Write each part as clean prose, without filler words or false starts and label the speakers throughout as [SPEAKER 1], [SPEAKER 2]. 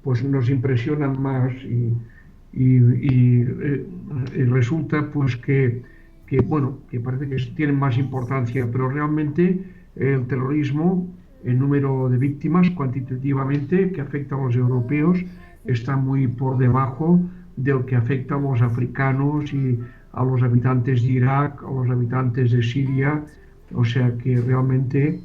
[SPEAKER 1] pues nos impresionan más y resulta pues bueno, que parece que tienen más importancia, pero realmente el terrorismo, el número de víctimas cuantitativamente que afecta a los europeos está muy por debajo del que afecta a los africanos y a los habitantes de Irak, a los habitantes de Siria. O sea que realmente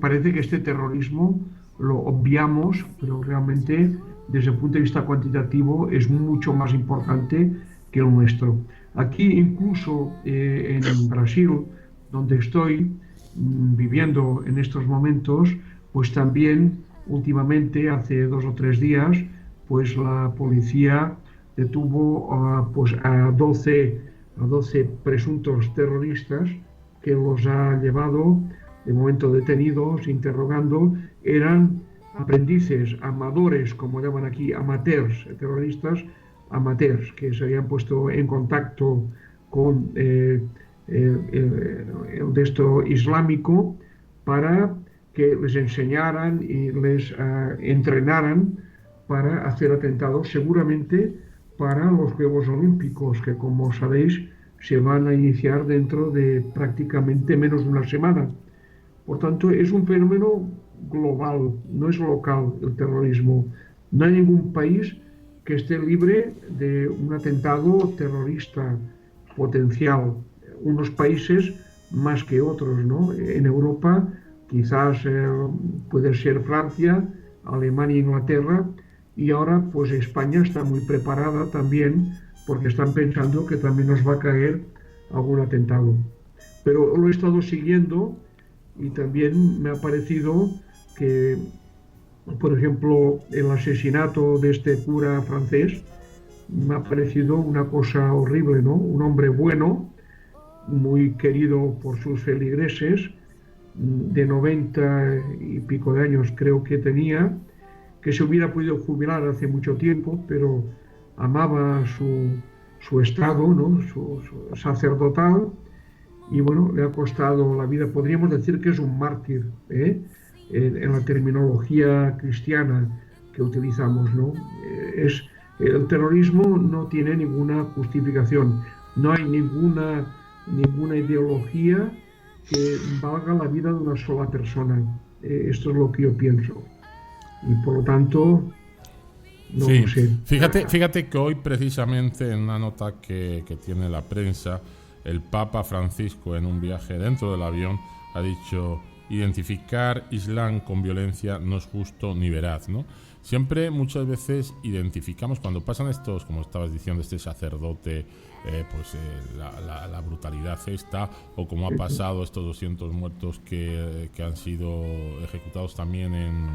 [SPEAKER 1] parece que este terrorismo lo obviamos, pero realmente desde el punto de vista cuantitativo es mucho más importante que el nuestro. Aquí incluso en Brasil, donde estoy viviendo en estos momentos, pues también últimamente, hace 2 o 3 días, pues la policía detuvo pues a 12 presuntos terroristas que los ha llevado, de momento detenidos, interrogando, eran aprendices, amadores, como llaman aquí, amateurs, terroristas amateurs, que se habían puesto en contacto con el de esto islámico para que les enseñaran y les entrenaran para hacer atentados, seguramente para los Juegos Olímpicos, que como sabéis se van a iniciar dentro de prácticamente menos de una semana. Por tanto, es un fenómeno global, no es local el terrorismo. No hay ningún país que esté libre de un atentado terrorista potencial. Unos países más que otros, ¿no? En Europa quizás puede ser Francia, Alemania e Inglaterra, y ahora pues España está muy preparada también porque están pensando que también nos va a caer algún atentado. Pero lo he estado siguiendo y también me ha parecido que, por ejemplo, el asesinato de este cura francés me ha parecido una cosa horrible, ¿no? Un hombre bueno, muy querido por sus feligreses, de 90 y pico de años creo que tenía, que se hubiera podido jubilar hace mucho tiempo, pero amaba su estado, ¿no? Su sacerdotal, y bueno, le ha costado la vida. Podríamos decir que es un mártir, ¿eh? En la terminología cristiana que utilizamos, ¿no? El terrorismo no tiene ninguna justificación, no hay ninguna ideología que valga la vida de una sola persona. Esto es lo que yo pienso. Y por lo tanto, no lo
[SPEAKER 2] Sí,
[SPEAKER 1] sé.
[SPEAKER 2] fíjate que hoy precisamente en una nota que tiene la prensa, el Papa Francisco en un viaje dentro del avión ha dicho: identificar Islam con violencia no es justo ni veraz, ¿no? Siempre, muchas veces identificamos cuando pasan estos, como estabas diciendo, este sacerdote, la brutalidad esta, o como ha pasado estos 200 muertos que han sido ejecutados también en,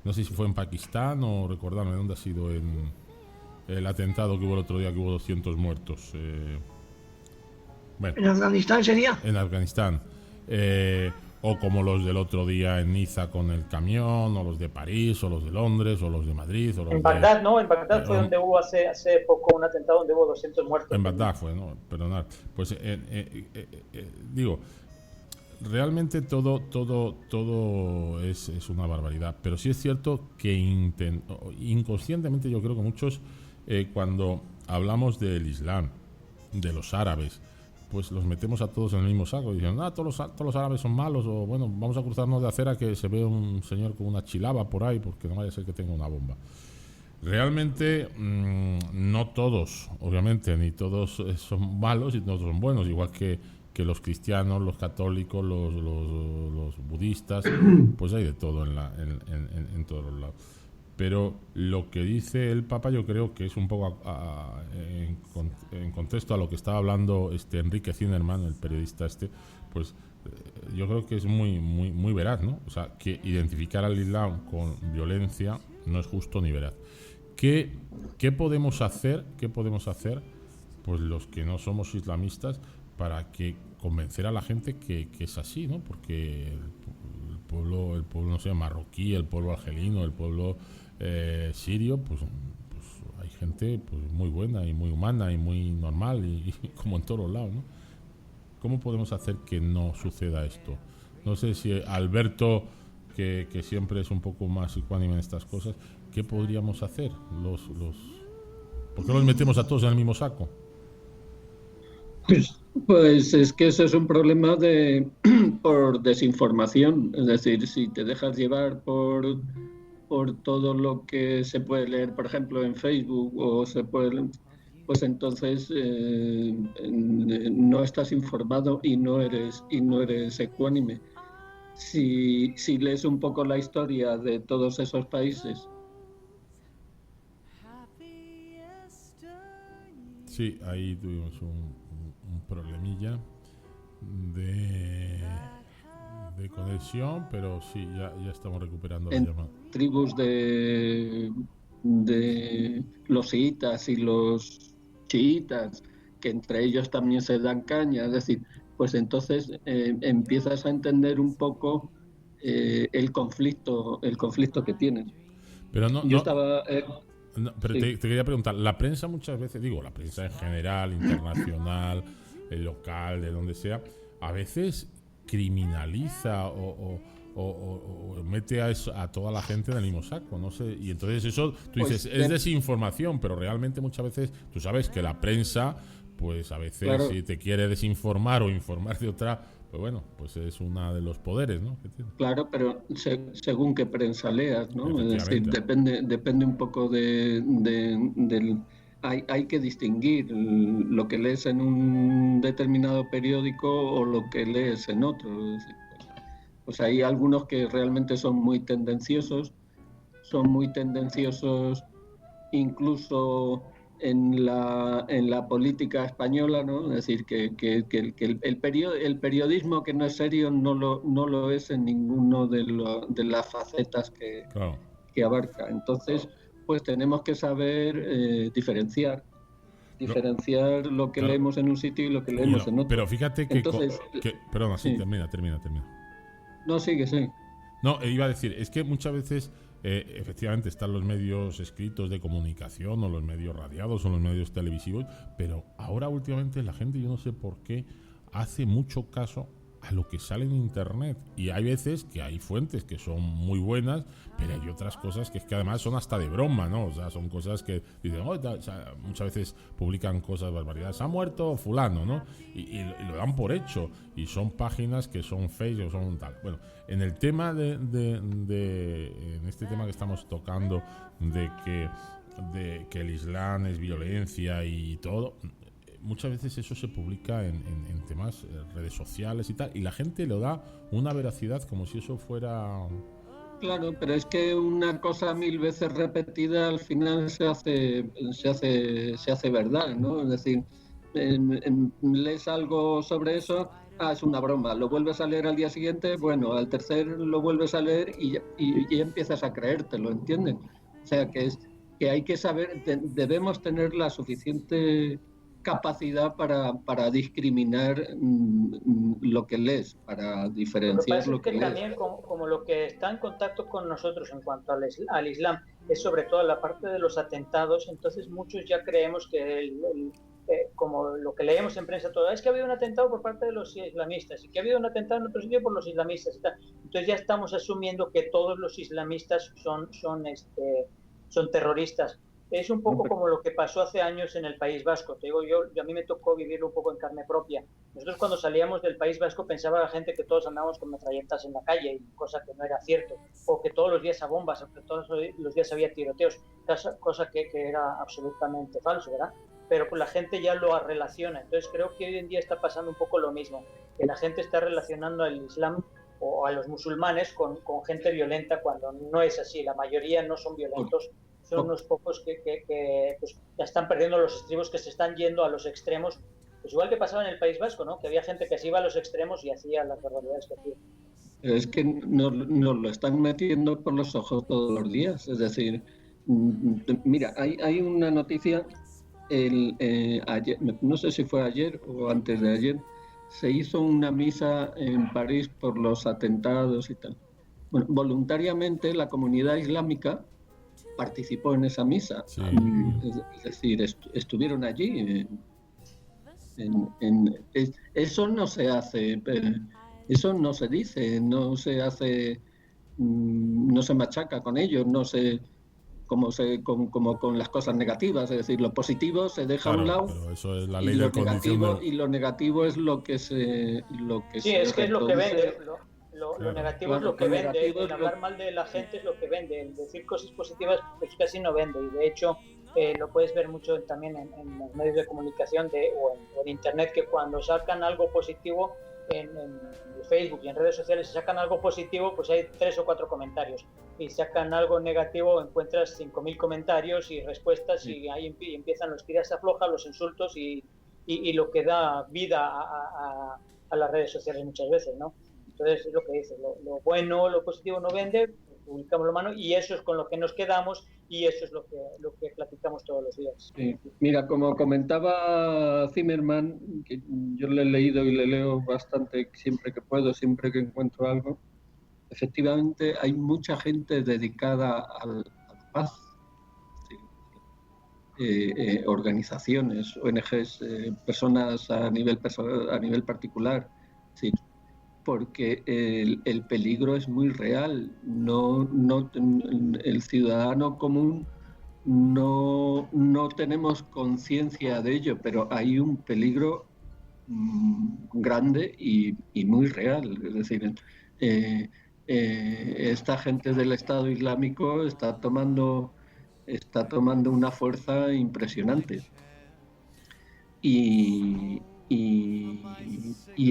[SPEAKER 2] no sé si fue en Pakistán o recordarme dónde ha sido el atentado que hubo el otro día, que hubo 200 muertos. Bueno,
[SPEAKER 3] ¿En Afganistán sería?
[SPEAKER 2] en Afganistán. O como los del otro día en Niza con el camión, o los de París, o los de Londres, o los de Madrid, o los
[SPEAKER 4] En
[SPEAKER 2] de...
[SPEAKER 4] Bagdad, ¿no? En Bagdad fue donde hubo hace poco un atentado donde hubo 200 muertos
[SPEAKER 2] En
[SPEAKER 4] también.
[SPEAKER 2] Bagdad fue, ¿no? Perdonad. Pues digo, realmente todo es una barbaridad. Pero sí es cierto que inconscientemente yo creo que muchos, cuando hablamos del Islam, de los árabes, pues los metemos a todos en el mismo saco y dicen: todos los árabes son malos, o bueno, vamos a cruzarnos de acera que se ve un señor con una chilaba por ahí porque no vaya a ser que tenga una bomba. Realmente no todos, obviamente, ni todos son malos y todos son buenos, igual que los cristianos, los católicos, los budistas, pues hay de todo en todos los lados. Pero lo que dice el Papa yo creo que es un poco en contexto a lo que estaba hablando Enrique Zinnerman, el periodista pues yo creo que es muy veraz, ¿no? O sea, que identificar al Islam con violencia no es justo ni veraz. ¿Qué podemos hacer? Pues los que no somos islamistas, para que convencer a la gente que es así, ¿no? Porque el pueblo, no sé, marroquí, el pueblo argelino, el pueblo sirio, pues hay gente pues muy buena y muy humana y muy normal y como en todos lados, ¿no? ¿Cómo podemos hacer que no suceda esto? No sé si Alberto, que siempre es un poco más ecuánime en estas cosas, ¿qué podríamos hacer? ¿Por qué los metemos a todos en el mismo saco?
[SPEAKER 3] Pues es que eso es un problema por desinformación. Es decir, si te dejas llevar por todo lo que se puede leer, por ejemplo, en Facebook, pues entonces no estás informado y no eres ecuánime. Si lees un poco la historia de todos esos países.
[SPEAKER 2] Sí, ahí tuvimos un problemilla de conexión, pero sí, ya estamos recuperando la llamada.
[SPEAKER 3] Tribus de los chiitas y los chiitas, que entre ellos también se dan caña, es decir, pues entonces empiezas a entender un poco el conflicto que tienen.
[SPEAKER 2] Pero no,
[SPEAKER 3] Yo estaba...
[SPEAKER 2] pero
[SPEAKER 3] sí.
[SPEAKER 2] te quería preguntar, la prensa muchas veces, digo, la prensa en general, internacional, local, de donde sea, a veces criminaliza o mete a toda la gente en el mismo saco, no sé, y entonces eso, tú dices, es desinformación, pero realmente muchas veces, tú sabes que la prensa, pues a veces, claro, si te quiere desinformar o informar de otra, pues bueno, pues es uno de los poderes, ¿no? Que tiene.
[SPEAKER 3] Claro, pero según qué prensa leas, ¿no? Es decir, depende un poco del... Hay que distinguir lo que lees en un determinado periódico o lo que lees en otro. Es decir, pues hay algunos que realmente son muy tendenciosos incluso en la política española, ¿no? Es decir, que el periodismo que no es serio no lo es en ninguno de las facetas que abarca. Entonces, pues tenemos que saber diferenciar lo que leemos en un sitio y lo que leemos en otro.
[SPEAKER 2] Pero fíjate que...
[SPEAKER 3] Entonces,
[SPEAKER 2] perdona, sí, termina.
[SPEAKER 3] No, sigue.
[SPEAKER 2] No, iba a decir, es que muchas veces... efectivamente están los medios escritos de comunicación o los medios radiados o los medios televisivos, pero ahora últimamente la gente, yo no sé por qué, hace mucho caso a lo que sale en internet, y hay veces que hay fuentes que son muy buenas, pero hay otras cosas que es que además son hasta de broma, ¿no? O sea, son cosas que dicen, o sea, muchas veces publican cosas, barbaridades, ha muerto fulano, ¿no? Y lo dan por hecho, y son páginas que son fake o son tal. Bueno, en el tema en este tema que estamos tocando de que el Islam es violencia y todo, muchas veces eso se publica en temas, redes sociales y tal, y la gente le da una veracidad como si eso fuera...
[SPEAKER 3] Claro, pero es que una cosa 1000 veces repetida al final se hace verdad, ¿no? Es decir, lees algo sobre eso, es una broma, lo vuelves a leer al día siguiente, bueno, al tercer lo vuelves a leer y empiezas a creértelo, ¿entiendes? O sea, que hay que saber, debemos tener la suficiente capacidad para discriminar lo que lees, para diferenciar lo que lees.
[SPEAKER 4] También como lo que está en contacto con nosotros en cuanto al Islam es sobre todo la parte de los atentados, entonces muchos ya creemos que como lo que leemos en prensa toda, es que ha habido un atentado por parte de los islamistas y que ha habido un atentado en otro sitio por los islamistas y tal. Entonces ya estamos asumiendo que todos los islamistas son terroristas. Es un poco como lo que pasó hace años en el País Vasco. Te digo, a mí me tocó vivirlo un poco en carne propia. Nosotros cuando salíamos del País Vasco pensaba la gente que todos andábamos con metralletas en la calle, cosa que no era cierto, o que todos los días a bombas, o que todos los días había tiroteos, cosa que era absolutamente falso, ¿verdad? Pero pues la gente ya lo relaciona. Entonces creo que hoy en día está pasando un poco lo mismo, que la gente está relacionando al Islam o a los musulmanes con gente violenta cuando no es así. La mayoría no son violentos. Son unos pocos que pues, ya están perdiendo los estribos, que se están yendo a los extremos. Pues igual que pasaba en el País Vasco, ¿no? Que había gente que se iba a los extremos y hacía las barbaridades que hacía.
[SPEAKER 3] Es que nos lo están metiendo por los ojos todos los días. Es decir, mira, hay una noticia, ayer, no sé si fue ayer o antes de ayer, se hizo una misa en París por los atentados y tal. Bueno, voluntariamente la comunidad islámica participó en esa misa, sí. Es decir, estuvieron allí. Eso no se hace, eso no se dice, no se hace no se machaca con ellos, no se como con las cosas negativas, es decir, lo positivo se deja a un lado,
[SPEAKER 2] pero eso es la ley de condición
[SPEAKER 3] y lo negativo es lo que se
[SPEAKER 4] sí, es que es lo que vende. Lo negativo es lo que vende, el hablar mal de la gente es lo que vende, el decir cosas positivas pues casi no vende, y de hecho lo puedes ver mucho también en los medios de comunicación o en internet, que cuando sacan algo positivo en Facebook y en redes sociales, si sacan algo positivo pues hay 3 o 4 comentarios, y sacan algo negativo encuentras 5.000 comentarios y respuestas, sí. Y ahí empiezan los tiras aflojas, los insultos y lo que da vida a las redes sociales muchas veces, ¿no? Entonces es lo que dice, lo bueno, lo positivo no vende, publicamos lo malo y eso es con lo que nos quedamos y eso es lo que platicamos todos los días.
[SPEAKER 3] Sí. Mira, como comentaba Zimmerman, que yo le he leído y le leo bastante siempre que puedo, siempre que encuentro algo, efectivamente hay mucha gente dedicada a la paz, sí. Organizaciones, ONGs, personas a nivel particular, sí. Porque el peligro es muy real. El ciudadano común no tenemos conciencia de ello, pero hay un peligro grande y muy real. Es decir, esta gente del Estado Islámico está tomando una fuerza impresionante. Y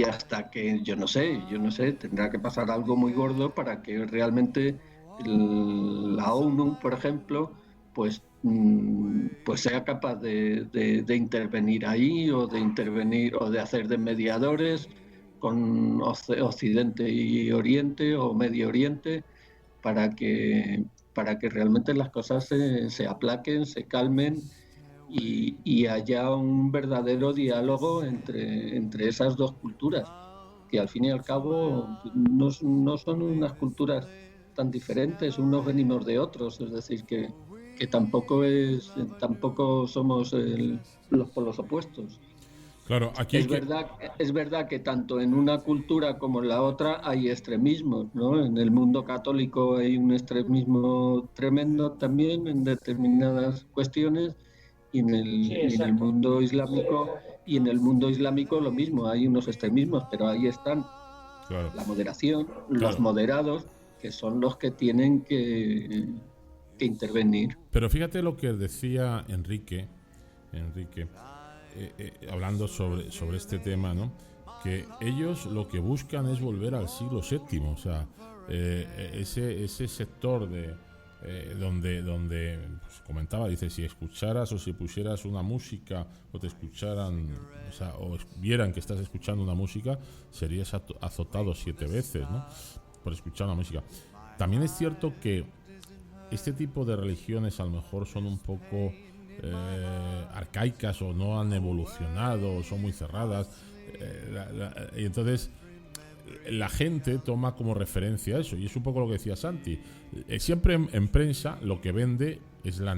[SPEAKER 3] hasta que yo no sé, tendrá que pasar algo muy gordo para que realmente la ONU, por ejemplo, pues sea capaz de intervenir ahí, o de hacer de mediadores con Occidente y Oriente o Medio Oriente para que realmente las cosas se aplaquen, se calmen y haya un verdadero diálogo entre esas dos culturas, que al fin y al cabo no son unas culturas tan diferentes, unos venimos de otros, es decir, que tampoco somos los polos opuestos.
[SPEAKER 2] Claro, aquí
[SPEAKER 3] es verdad que tanto en una cultura como en la otra hay extremismos, ¿no? En el mundo católico hay un extremismo tremendo también en determinadas cuestiones, y en el mundo islámico lo mismo, hay unos extremismos, pero ahí están, claro, la moderación, claro, los moderados, que son los que tienen que intervenir.
[SPEAKER 2] Pero fíjate lo que decía Enrique, hablando sobre este tema, ¿no? Que ellos lo que buscan es volver al siglo VII, o sea, ese sector donde pues, comentaba, dice, si escucharas o si pusieras una música o te escucharan, o sea, o vieran que estás escuchando una música, serías azotado 7 veces, ¿no? Por escuchar una música. También es cierto que este tipo de religiones a lo mejor son un poco arcaicas, o no han evolucionado, o son muy cerradas, y entonces la gente toma como referencia eso, y es un poco lo que decía Santi. Siempre en prensa lo que vende es la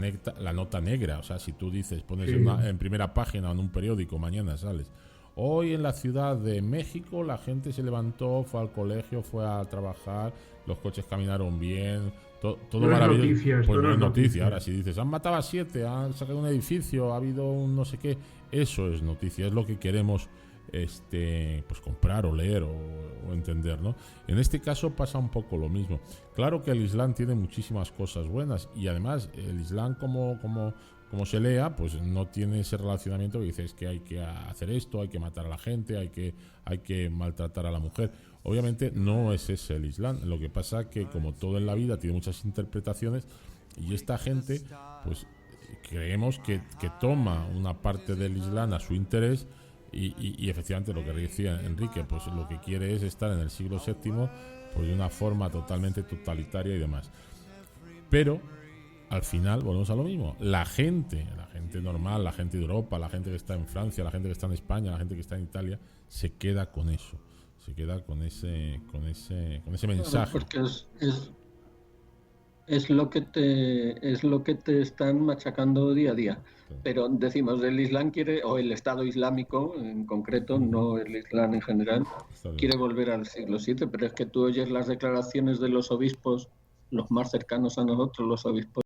[SPEAKER 2] nota negra. O sea, si tú dices, pones en primera página o en un periódico, mañana sales: hoy en la Ciudad de México la gente se levantó, fue al colegio, fue a trabajar, los coches caminaron bien, todo no maravilloso. Pues no es noticia. Ahora, si dices, han matado a 7, han sacado un edificio, ha habido un no sé qué, eso es noticia, es lo que queremos pues comprar o leer o entender, ¿no? En este caso pasa un poco lo mismo. Claro que el Islam tiene muchísimas cosas buenas, y además el Islam como se lea, pues no tiene ese relacionamiento que dices que hay que hacer esto, hay que matar a la gente, hay que maltratar a la mujer. Obviamente no es ese el Islam. Lo que pasa que, como todo en la vida, tiene muchas interpretaciones, y esta gente pues creemos que toma una parte del Islam a su interés. Y efectivamente lo que decía Enrique, pues lo que quiere es estar en el siglo VII, pues de una forma totalmente totalitaria y demás. Pero al final volvemos a lo mismo. La gente normal, la gente de Europa, la gente que está en Francia, la gente que está en España, la gente que está en Italia, se queda con eso, se queda con ese mensaje.
[SPEAKER 3] Porque es lo que te están machacando día a día. Pero decimos, el Islam quiere, o el Estado Islámico en concreto, no el Islam en general, quiere volver al siglo VII, pero es que tú oyes las declaraciones de los obispos, los más cercanos a nosotros, los obispos